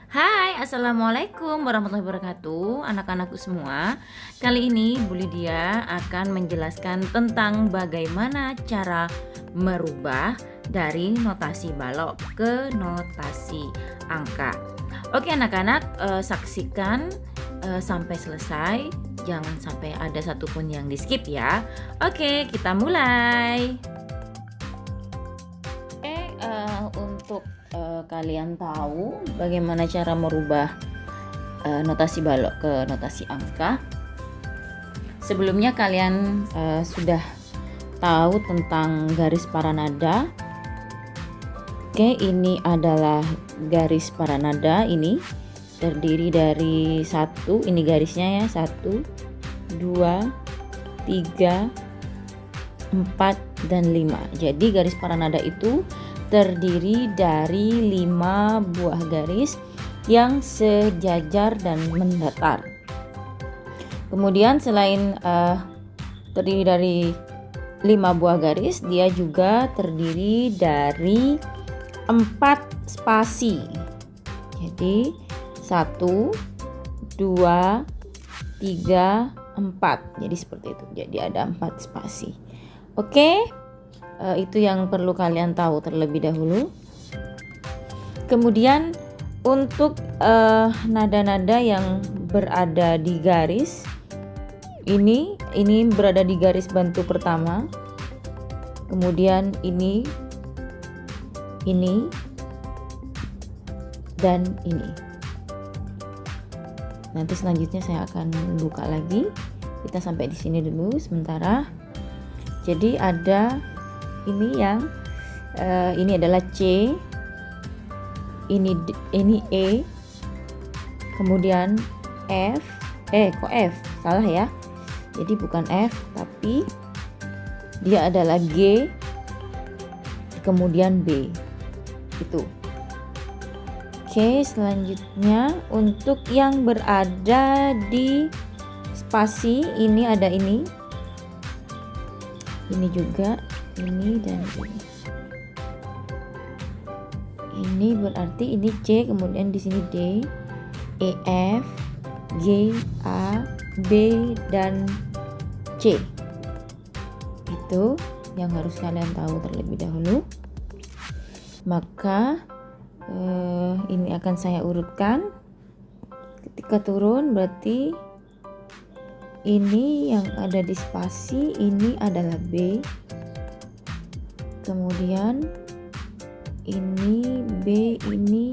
Hai, assalamualaikum warahmatullahi wabarakatuh, anak-anakku semua. Kali ini Bu Lydia akan menjelaskan tentang bagaimana cara merubah dari notasi balok ke notasi angka. Oke anak-anak, saksikan sampai selesai. Jangan sampai ada satupun yang di skip ya. Oke, kita mulai. Untuk kalian tahu bagaimana cara merubah notasi balok ke notasi angka. Sebelumnya kalian sudah tahu tentang garis paranada. Oke, ini adalah garis paranada, ini terdiri dari satu, ini garisnya ya, 1, 2, 3, 4, dan 5. Jadi garis paranada itu terdiri dari 5 buah garis yang sejajar dan mendatar. Kemudian selain terdiri dari 5 buah garis, dia juga terdiri dari 4 spasi. Jadi 1, 2, 3, 4. Jadi seperti itu. Jadi ada 4 spasi. Oke. Itu yang perlu kalian tahu terlebih dahulu. Kemudian untuk nada-nada yang berada di garis ini berada di garis bantu pertama. Kemudian ini dan ini. Nanti selanjutnya saya akan buka lagi. Kita sampai di sini dulu sementara. Jadi ada ini yang ini adalah C, ini E, kemudian F, kok F? Salah ya. Jadi bukan F, tapi dia adalah G, kemudian B. Itu. Oke, selanjutnya untuk yang berada di spasi ini ada ini juga. Ini dan ini. Ini berarti ini C, kemudian di sini D, E, F, G, A, B, dan C. Itu yang harus kalian tahu terlebih dahulu. Maka ini akan saya urutkan. Ketika turun berarti ini yang ada di spasi ini adalah B. Kemudian ini B, ini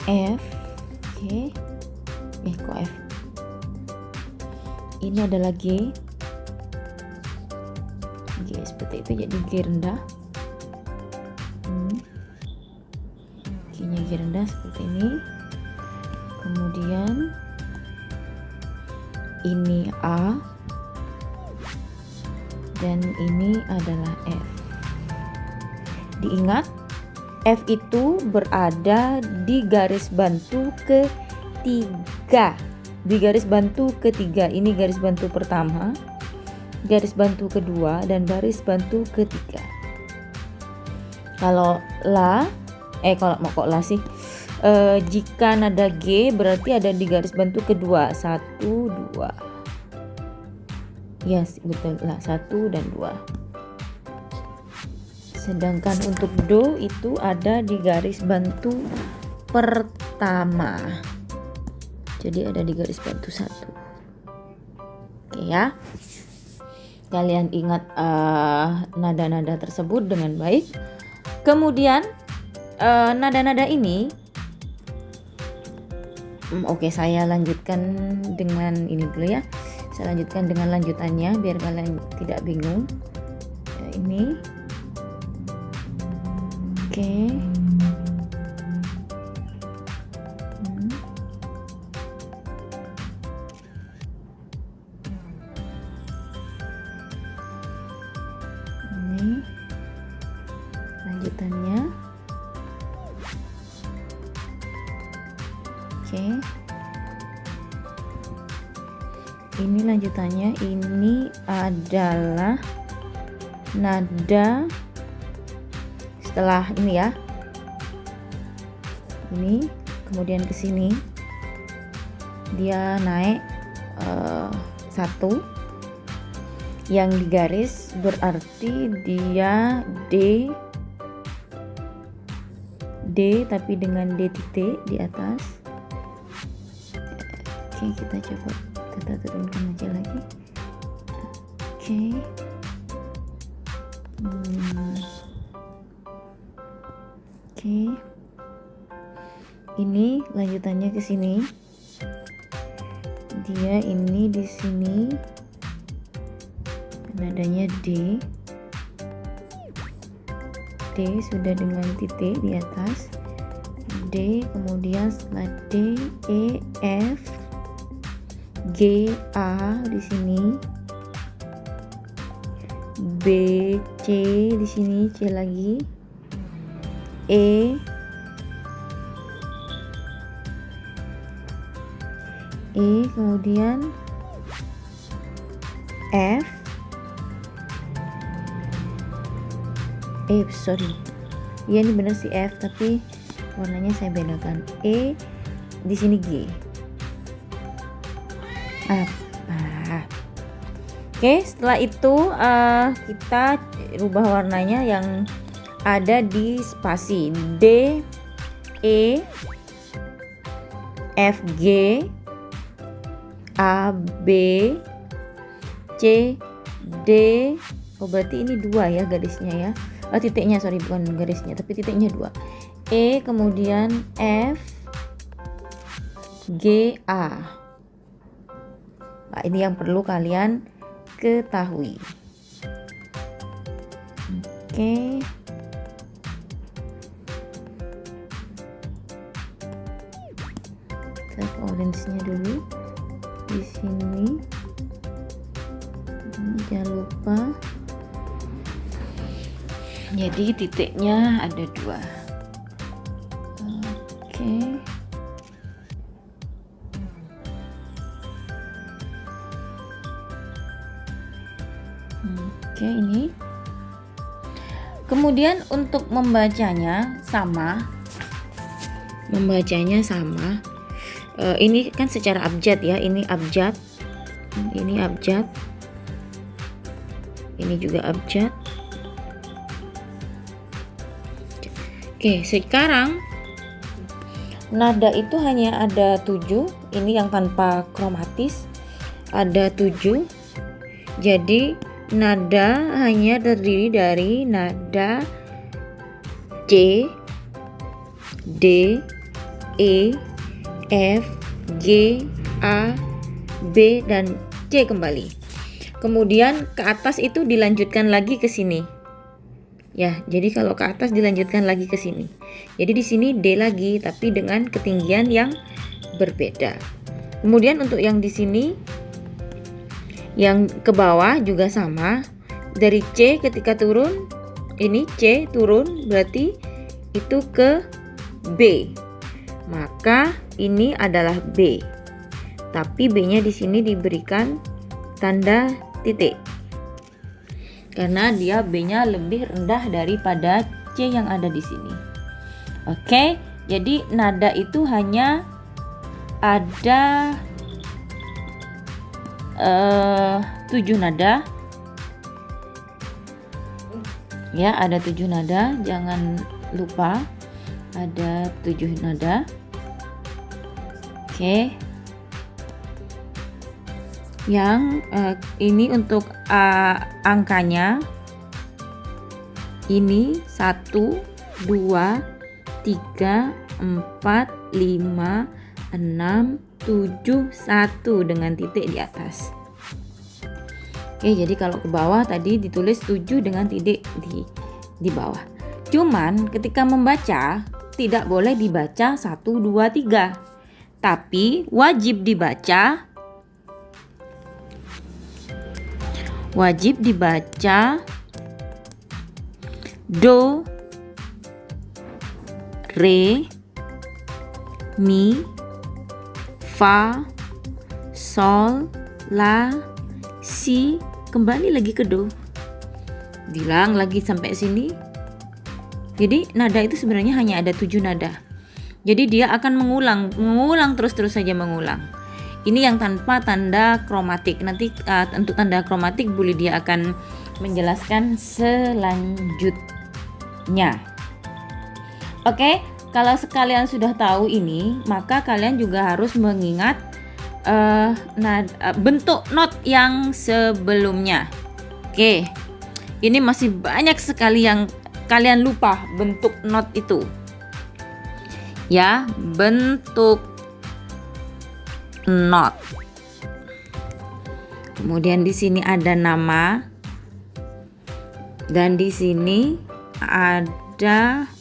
F. Oke. Kok F? Ini adalah G. G seperti itu, jadi G rendah. G-nya G rendah seperti ini. Kemudian ini A. Dan ini adalah F. Diingat, F itu berada di garis bantu ketiga. Di garis bantu ketiga, ini garis bantu pertama, garis bantu kedua, dan garis bantu ketiga. Kalau La, kok La sih? Jika nada G berarti ada di garis bantu kedua, 1, 2. Yes, betul lah, 1 dan 2. Sedangkan untuk Do itu ada di garis bantu pertama. Jadi ada di garis bantu 1. Oke ya. Kalian ingat nada-nada tersebut dengan baik. Kemudian nada-nada ini oke, saya lanjutkan dengan ini dulu ya. Saya lanjutkan dengan lanjutannya biar kalian tidak bingung. Ini oke. Ini lanjutannya. Oke. Ini lanjutannya, ini adalah nada setelah ini ya. ini, kemudian ke sini dia naik 1 yang digaris, berarti dia D tapi dengan D titik di atas. Oke, kita coba kita turunkan aja lagi. Oke. Oke. Ini lanjutannya ke sini. Dia ini di sini nadanya D sudah dengan titik di atas. D, kemudian setelah D, E, F, G, A di sini, B, C di sini, C lagi, E, kemudian F, ya ini benar sih F, tapi warnanya saya bedakan. E di sini G. Oke, setelah itu kita rubah warnanya yang ada di spasi. D, E, F, G, A, B, C, D. Berarti ini 2 ya garisnya ya. Titiknya, bukan garisnya, tapi titiknya 2. E, kemudian F, G, A. Nah, ini yang perlu kalian ketahui. Oke. Kita ke orange-nya dulu. Di sini. Jangan lupa. Jadi titiknya ada 2. Oke. Oke, ini. Kemudian untuk membacanya sama. Ini kan secara abjad ya. Ini abjad. Ini abjad. Ini juga abjad. Oke, sekarang nada itu hanya ada 7. Ini yang tanpa kromatis ada 7. Jadi nada hanya terdiri dari nada C, D, E, F, G, A, B, dan C kembali. Kemudian ke atas itu dilanjutkan lagi ke sini. Ya, jadi kalau ke atas dilanjutkan lagi ke sini. Jadi di sini D lagi, tapi dengan ketinggian yang berbeda. Kemudian untuk yang di sini, yang ke bawah juga sama. Dari C ketika turun, ini C turun, berarti itu ke B. Maka ini adalah B. Tapi B-nya di sini diberikan tanda titik. Karena dia B-nya lebih rendah daripada C yang ada di sini. Oke, jadi nada itu hanya ada 7 nada. Ya, ada 7 nada, jangan lupa ada 7 nada. Oke. Yang ini untuk angkanya ini 1, 2, 3, 4, 5, 6, 7, 1 dengan titik di atas. Oke, jadi kalau ke bawah tadi ditulis 7 dengan titik di bawah. Cuman ketika membaca tidak boleh dibaca 1, 2, 3. Tapi wajib dibaca do, re, mi, fa, sol, la, si, kembali lagi ke do. Bilang lagi sampai sini. Jadi nada itu sebenarnya hanya ada 7 nada. Jadi dia akan mengulang terus saja mengulang. Ini yang tanpa tanda kromatik. Nanti untuk tanda kromatik Bu Lydia akan menjelaskan selanjutnya. Oke, kalau kalian sudah tahu ini, maka kalian juga harus mengingat bentuk not yang sebelumnya. Oke, ini masih banyak sekali yang kalian lupa bentuk not itu. Ya, bentuk not. Kemudian di sini ada nama dan di sini ada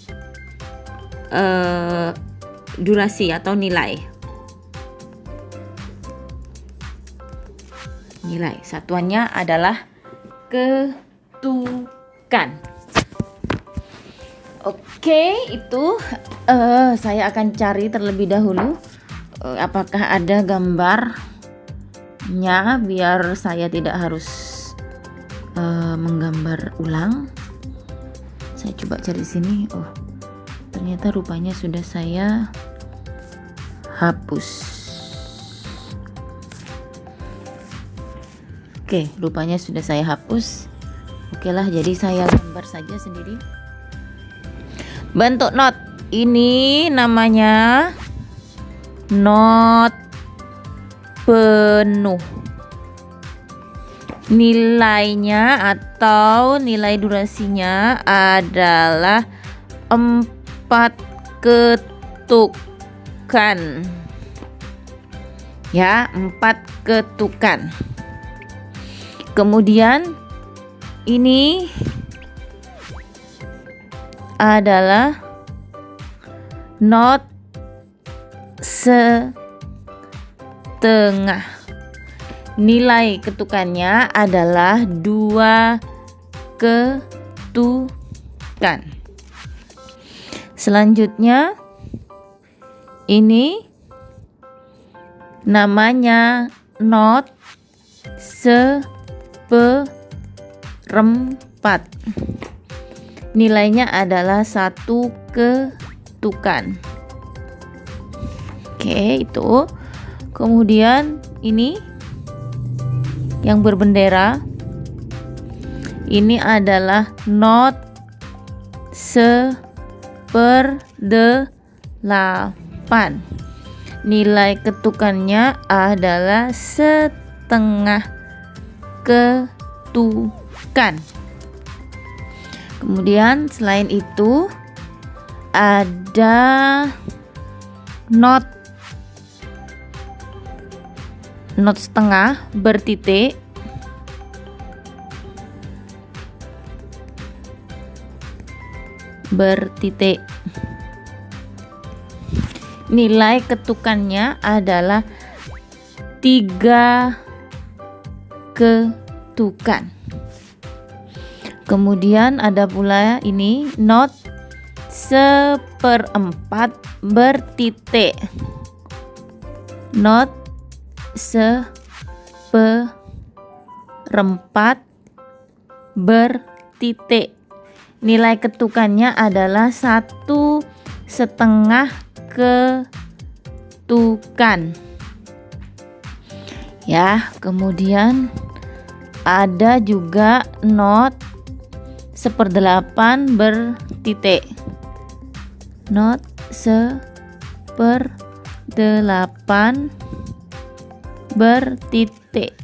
durasi atau nilai. Nilai satuannya adalah ketukan. Oke, itu saya akan cari terlebih dahulu apakah ada gambarnya biar saya tidak harus menggambar ulang. Saya coba cari sini. Oh, ternyata rupanya sudah saya hapus. Oke, rupanya sudah saya hapus. Oke lah, jadi saya gambar saja sendiri. Bentuk not ini namanya not penuh. Nilainya atau nilai durasinya adalah 4 ketukan. Ya, 4 ketukan. Kemudian ini adalah not setengah. Nilai ketukannya adalah 2 ketukan. Selanjutnya ini namanya not seperempat. Nilainya adalah 1 ketukan. Oke, itu. Kemudian ini yang berbendera. Ini adalah not seperdelapan. Nilai ketukannya adalah setengah ketukan. Kemudian selain itu ada not setengah bertitik. Nilai ketukannya adalah 3 ketukan. Kemudian ada pula ini not seperempat bertitik. Not seperempat bertitik. Nilai ketukannya adalah 1,5 ketukan. Ya, kemudian ada juga not seperdelapan bertitik. Not seperdelapan bertitik.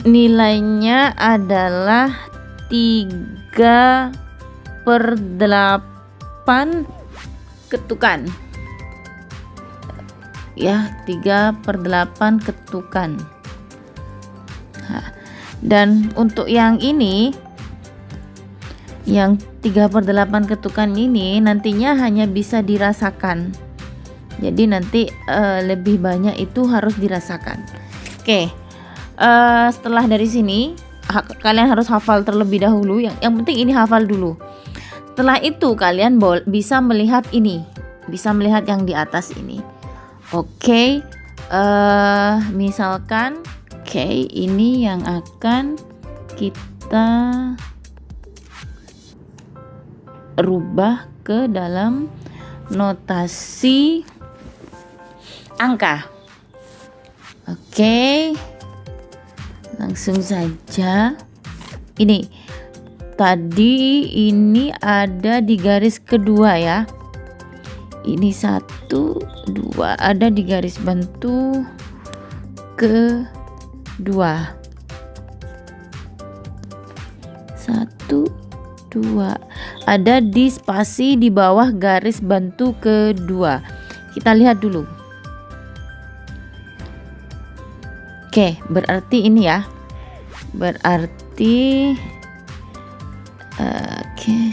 Nilainya adalah 3/8 ketukan. Ya, 3/8 ketukan. Dan untuk yang ini, yang 3/8 ketukan ini nantinya hanya bisa dirasakan. Jadi nanti lebih banyak itu harus dirasakan. Oke, setelah dari sini kalian harus hafal terlebih dahulu. Yang penting ini hafal dulu. Setelah itu kalian bisa melihat ini, bisa melihat yang di atas ini. Oke, misalkan, ini yang akan kita rubah ke dalam notasi angka. Oke, langsung saja. Ini tadi ini ada di garis kedua ya. Ini 1, 2 ada di garis bantu kedua. 1, 2 ada di spasi di bawah garis bantu kedua. Kita lihat dulu. Oke, berarti ini ya. Berarti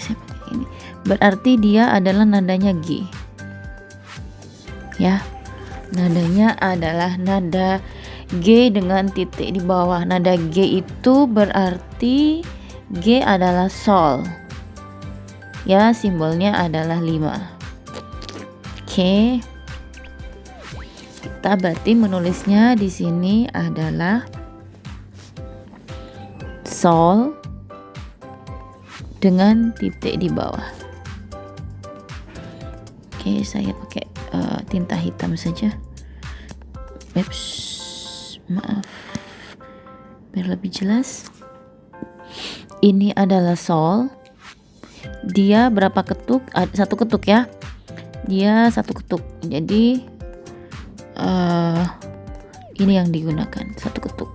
seperti ini. Berarti dia adalah nadanya G. Ya. Nadanya adalah nada G dengan titik di bawah. Nada G itu berarti G adalah sol. Ya, simbolnya adalah 5. Oke. Kita berarti menulisnya di sini adalah sol dengan titik di bawah. Oke, saya pakai tinta hitam saja. Maaf, biar lebih jelas. Ini adalah sol. Dia berapa ketuk? 1 ketuk ya. Dia 1 ketuk. Jadi ini yang digunakan, 1 ketuk.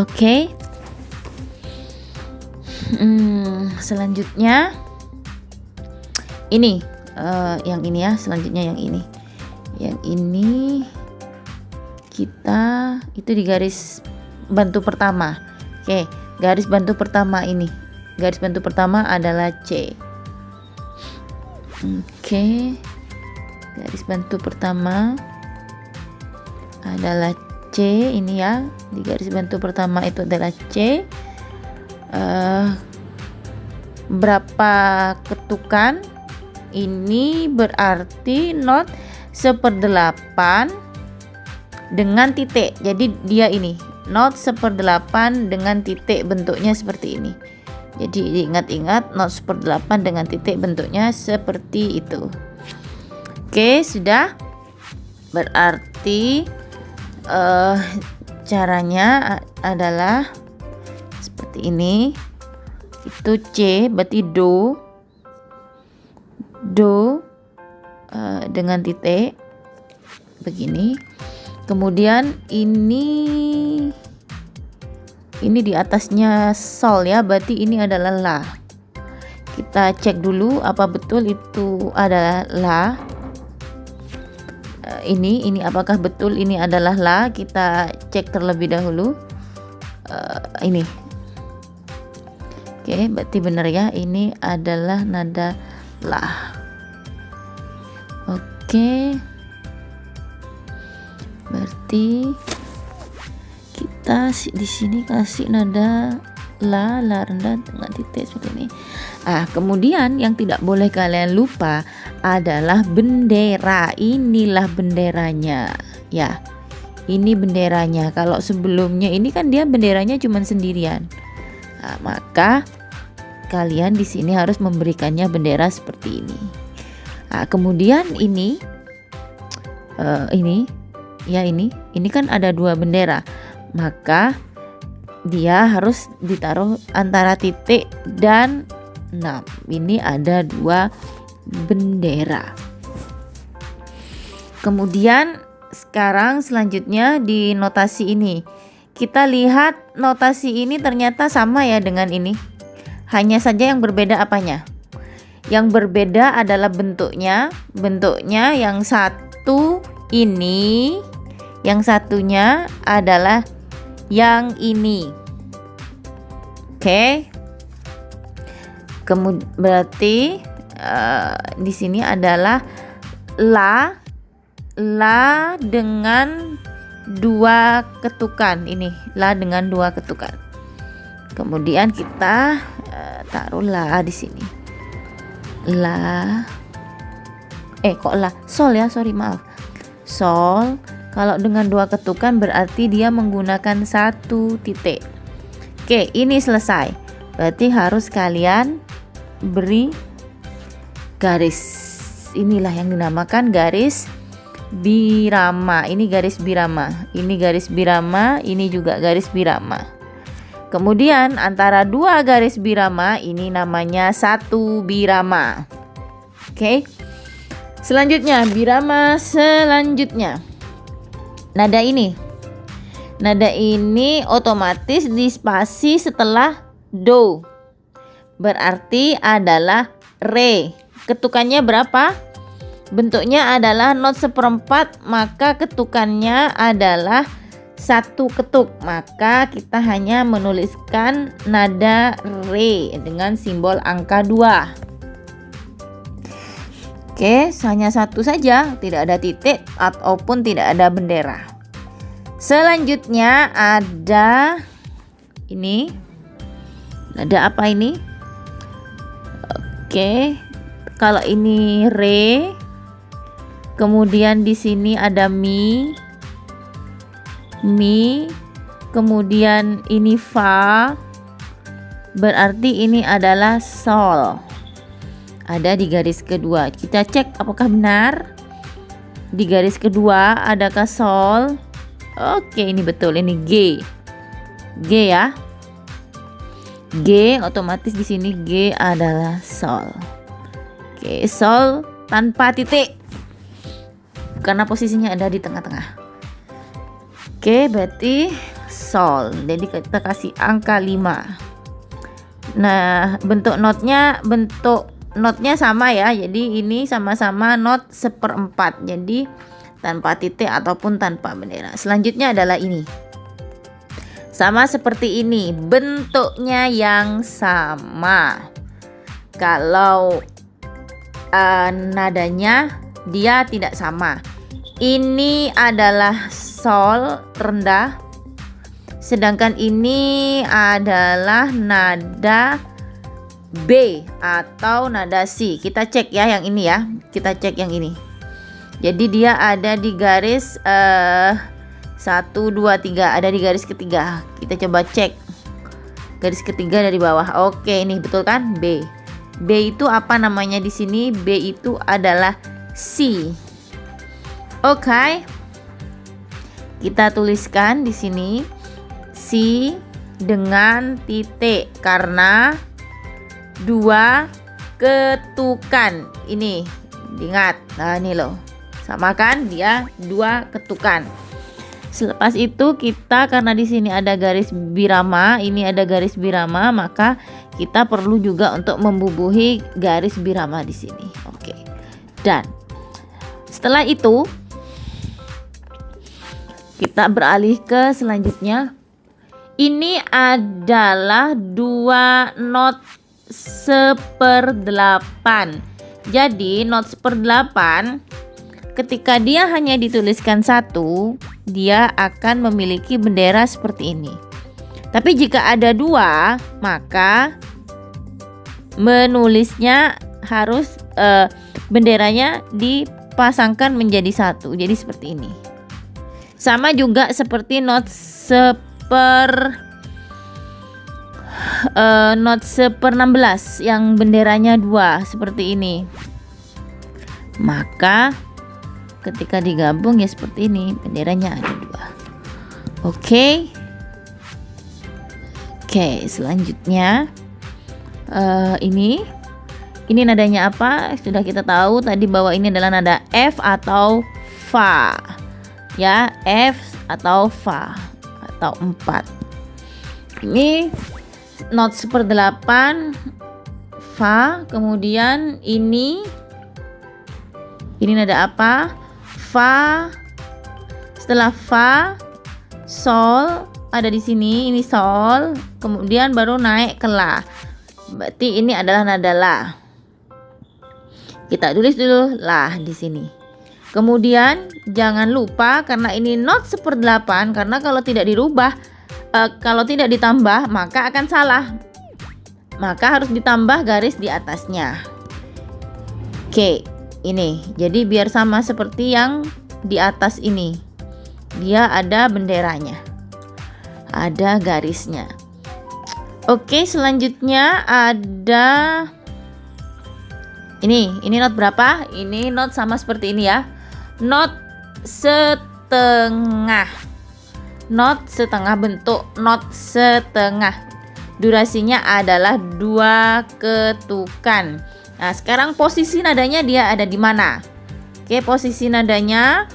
Oke. Selanjutnya ini yang ini ya. Selanjutnya yang ini. Yang ini kita itu di garis bantu pertama. Oke, garis bantu pertama ini. Garis bantu pertama adalah C. Oke. Garis bantu pertama adalah C ini ya. Di garis bantu pertama itu adalah C. Berapa ketukan? Ini berarti not 1/8 dengan titik. Jadi dia ini not 1/8 dengan titik, bentuknya seperti ini. Jadi ingat-ingat, not 1/8 dengan titik bentuknya seperti itu. Oke, sudah. Berarti caranya adalah seperti ini. Itu C, berarti do dengan titik begini. Kemudian ini di atasnya sol ya, berarti ini adalah la. Kita cek dulu apa betul itu adalah la. Ini apakah betul ini adalah la? Kita cek terlebih dahulu. Ini. Oke, berarti benar ya, ini adalah nada la. Oke. Berarti kita di sini kasih nada la rendah dengan titik seperti ini. Kemudian yang tidak boleh kalian lupa adalah bendera. Inilah benderanya ya. Ini benderanya. Kalau sebelumnya ini kan dia benderanya cuma sendirian. Maka kalian di sini harus memberikannya bendera seperti ini. Kemudian ini kan ada 2 bendera. Maka dia harus ditaruh antara titik dan 6. Ini ada 2 bendera. Kemudian sekarang selanjutnya di notasi ini. Kita lihat notasi ini ternyata sama ya dengan ini. Hanya saja yang berbeda apanya? Yang berbeda adalah bentuknya. Bentuknya yang satu ini, yang satunya adalah yang ini. Oke. Kemudian berarti di sini adalah la dengan 2 ketukan. Ini la dengan 2 ketukan. Kemudian kita taruh la di sini. La. Kok la? Sol ya, sorry maaf. Sol. Kalau dengan 2 ketukan berarti dia menggunakan 1 titik. Oke, ini selesai. Berarti harus kalian beri garis inilah yang dinamakan garis birama. Ini garis birama, ini garis birama, ini juga garis birama. Kemudian antara dua garis birama ini namanya satu birama. Oke. Selanjutnya birama selanjutnya. Nada ini. Nada ini otomatis di spasi setelah do. Berarti adalah re. Ketukannya berapa? Bentuknya adalah not seperempat, maka ketukannya adalah satu ketuk. Maka kita hanya menuliskan nada re dengan simbol angka 2. Oke, hanya satu saja, tidak ada titik ataupun tidak ada bendera. Selanjutnya ada ini. Nada apa ini? Oke. Kalau ini re, kemudian di sini ada mi, kemudian ini fa, berarti ini adalah sol. Ada di garis kedua. Kita cek apakah benar. Di garis kedua adakah sol? Oke, ini betul. Ini G. G ya. G otomatis di sini G adalah sol. Oke, sol tanpa titik. Karena posisinya ada di tengah-tengah. Oke, berarti sol. Jadi kita kasih angka 5. Nah, bentuk notnya sama ya. Jadi ini sama-sama not seperempat. Jadi tanpa titik ataupun tanpa bendera. Selanjutnya adalah ini. Sama seperti ini. Bentuknya yang sama. Kalau nadanya dia tidak sama. Ini adalah sol rendah. Sedangkan ini adalah nada B atau nada C. Kita cek ya yang ini ya. Kita cek yang ini. Jadi dia ada di garis 1, 2, 3. Ada di garis ketiga. Kita coba cek. Garis ketiga dari bawah. Oke, ini betul kan? B. B itu apa namanya di sini? B itu adalah C. Oke. Kita tuliskan di sini C dengan titik karena 2 ketukan. Ini ingat. Nah, ini loh. Sama kan? Dia 2 ketukan. Selepas itu kita karena di sini ada garis birama, ini ada garis birama, maka kita perlu juga untuk membubuhi garis birama di sini. Oke. Dan setelah itu kita beralih ke selanjutnya. Ini adalah 2 not 1/8. Jadi not 1/8 ketika dia hanya dituliskan 1, dia akan memiliki bendera seperti ini. Tapi jika ada 2, maka menulisnya harus benderanya dipasangkan menjadi 1. Jadi seperti ini. Sama juga seperti not 1/16 yang benderanya 2 seperti ini. Maka ketika digabung ya seperti ini, benderanya ada 2. Oke, selanjutnya ini nadanya apa? Sudah kita tahu tadi bahwa ini adalah nada F atau Fa. Ya, F atau Fa atau 4. Ini not 1/8 Fa, kemudian ini nada apa? Fa. Setelah Fa, Sol ada di sini, ini Sol, kemudian baru naik ke La. Berarti ini adalah nada La. Kita tulis dulu La di sini. Kemudian jangan lupa karena ini not 1/8, karena kalau tidak dirubah, kalau tidak ditambah maka akan salah. Maka harus ditambah garis di atasnya. Oke, ini. Jadi biar sama seperti yang di atas ini. Dia ada benderanya. Ada garisnya. Oke, selanjutnya ada Ini not berapa? Ini not sama seperti ini ya. Not setengah. Not setengah, bentuk not setengah. Durasinya adalah 2 ketukan. Nah, sekarang posisi nadanya dia ada di mana? Oke, posisi nadanya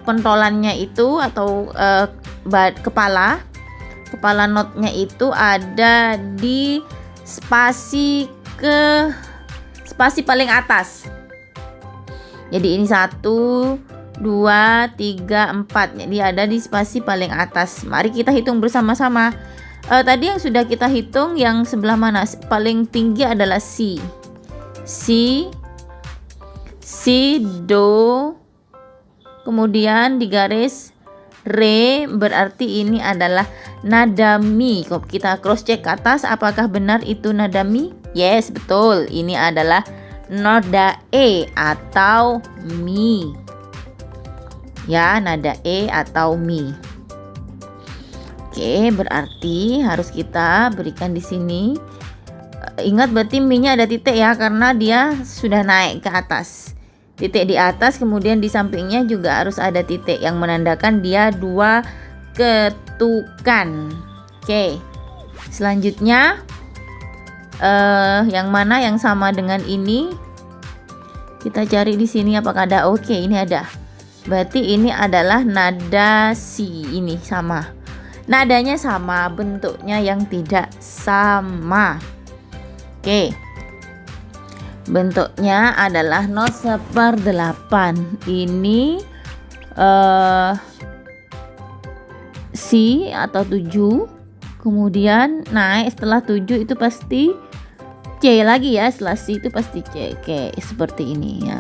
pentolannya itu atau kepala notnya itu ada di spasi paling atas. Jadi ini 1, 2, 3, 4. Jadi ada di spasi paling atas. Mari kita hitung bersama-sama. Tadi yang sudah kita hitung yang sebelah mana? Paling tinggi adalah si. Si, do, kemudian digaris re, berarti ini adalah nada mi. Kalau kita cross check ke atas, apakah benar itu nada mi? Yes, betul. Ini adalah nada e atau mi. Ya, nada e atau mi. Oke, berarti harus kita berikan di sini. Ingat berarti mi-nya ada titik ya, karena dia sudah naik ke atas. Titik di atas, kemudian di sampingnya juga harus ada titik yang menandakan dia 2 ketukan. Oke. Selanjutnya yang mana yang sama dengan ini? Kita cari di sini apakah ada. Oke, ini ada. Berarti ini adalah nada si, ini sama. Nadanya sama, bentuknya yang tidak sama. Oke. Bentuknya adalah not 1/8. Ini si atau 7. Kemudian naik setelah 7 itu pasti C lagi ya. Setelah si itu pasti C. Oke, seperti ini ya.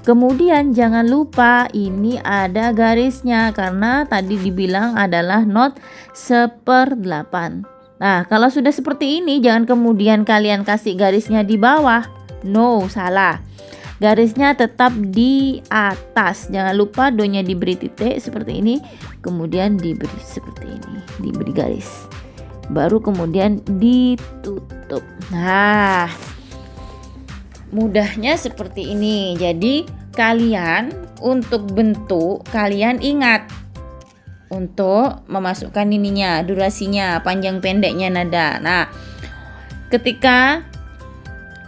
Kemudian jangan lupa ini ada garisnya karena tadi dibilang adalah not 1/8. Nah, kalau sudah seperti ini jangan kemudian kalian kasih garisnya di bawah. No, salah. Garisnya tetap di atas. Jangan lupa do-nya diberi titik seperti ini, kemudian diberi seperti ini, diberi garis. Baru kemudian ditutup. Nah, mudahnya seperti ini. Jadi kalian untuk bentuk kalian ingat untuk memasukkan ininya, durasinya, panjang pendeknya nada. Nah, ketika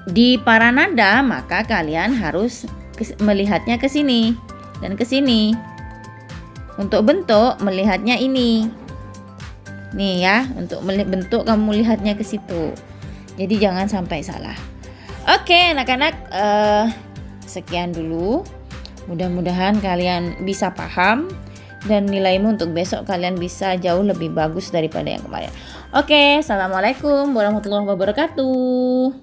di para nada maka kalian harus melihatnya ke sini dan ke sini. Untuk bentuk melihatnya ini. Nih ya, untuk bentuk kamu lihatnya ke situ. Jadi jangan sampai salah. Oke, anak-anak, sekian dulu. Mudah-mudahan kalian bisa paham dan nilaimu untuk besok kalian bisa jauh lebih bagus daripada yang kemarin. Oke, assalamualaikum warahmatullahi wabarakatuh.